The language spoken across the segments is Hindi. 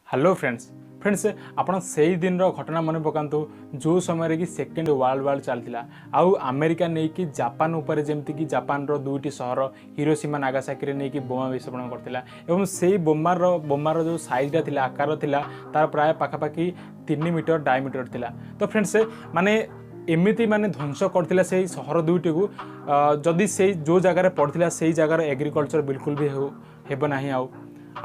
हेलो फ्रेंड्स आपण से दिन घटना मन पकातु जो समय कि सेकेंड वर्ल्ड वार चलता आउ अमेरिका नहीं कि जापान उपर जमती कि जापान दुईटी सहर हिरोशिमा नागासाकी नहीं कि बोमा विस्फोरण करथिला एवं से बोमार जो साइजटा थिला आकार थिला तार प्राय पाखापाखि 3 मीटर डायमीटर थिला। तो फ्रेंड्स माने एमिति माने ध्वंस करथिला से सहर दुईटी को जदि से जो जगार पड़ता से जगार एग्रीकल्चर बिल्कुल भी हेब नाही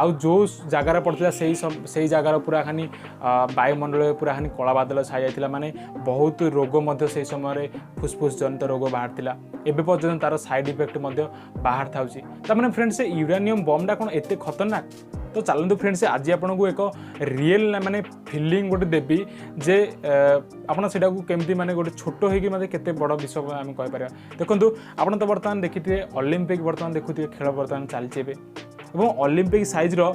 आउ जो जगार पड़ता से जगार पूरा खानी वायुमंडल पूरा खानी कला बादल छाई जाता माने बहुत रोग से समय फुसफुस जनित रोग बाहर एवं पर्यटन तार साइड इफेक्ट बाहर था मैंने फ्रेंड्स यूरानियम बमटा कौन एत खतरनाक। तो चलते फ्रेंड्स आज आपन को एक रियल माने फिलिंग गोटे देवी जे आपन सेटा को केमती माने गोटे छोट होगी मतलब केते बड़ विषय आम कहीपर। देखो आपन तो बर्तमान देखिए ओलंपिक बर्तमान देखुए खेल बर्तमान चलती एवं ओलंपिक साइज रो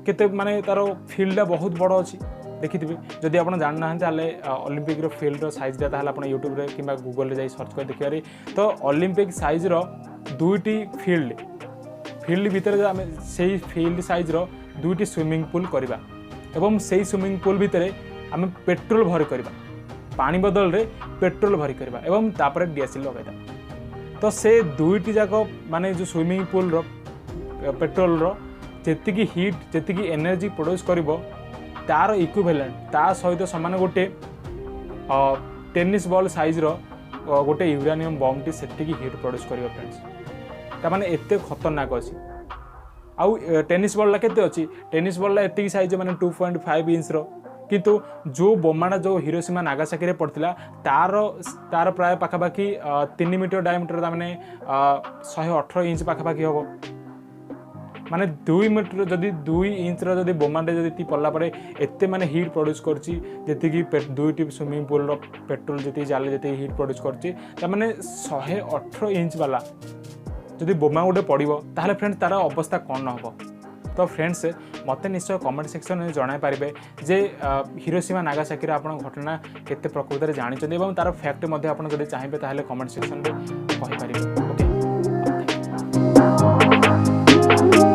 केते माने तार फील्ड बहुत बड़ अच्छी देखिए जदि आप जानना ताले ओलंपिक रो फील्ड रो साइज दा ताले आपण यूट्यूब रे किंबा गूगल रे जाई सर्च कर देखिबारे। तो ओलंपिक साइज रो दुईटी फील्ड भितर आम से फील्ड साइज रो दुईटी स्विमिंग पूल करवा एवं से स्विमिंग पूल भितर आम पेट्रोल भरी करवा पानी बदल रे पेट्रोल भरी करवा एवं तापर डीएसएल लगाइदा। तो से दुईटी जाक माने जो स्विमिंग पूल रो पेट्रोल रो जेतिकी हीट जेतिकी एनर्जी प्रोड्यूस करिवो तार इक्विवेलेंट ता सहित समान गोटे टेनिस बॉल साइज रो गोटे यूरानियम बम टी सेतिकी हीट प्रोड्यूस करिवो फ्रेंड्स। ता माने एते खतरनाक अछि। आउ टेनिस बॉल ला केते अछि टेनिस बॉल ला एतिकी साइज माने 2.5 इंच रो किंतु जो बोमाटा जो हिरोशिमा नागासाकी रे पड़थिला तार प्राय पाखापाखि 3 मीटर डायमीटर ता माने 118 इंच पाखापाखि होबो माने 2 मीटर जदि 2 इंच जदि बोमाटे जदि पड़ला परे एते माने हीट प्रोड्यूस करची जेतिकी दुईटी स्विमिंग पूल रो पेट्रोल जेति जाले जेति हीट प्रोड्यूस करची ता माने 118 इंच वाला जदि बोमा गोटे पड़िबो ताहले फ्रेंड्स तार अवस्था कौन हबो। तो फ्रेंड्स मते निश्चय कमेंट सेक्शन में जणाई पारिबे जे हिरोशिमा नागासाकी रा आपण घटना केते प्रकृति रे जानि चंदी एवं तार फैक्ट मध्ये आपण जदि चाहिबे ताहले कमेंट सेक्शन में कहि पारिबे। ओके।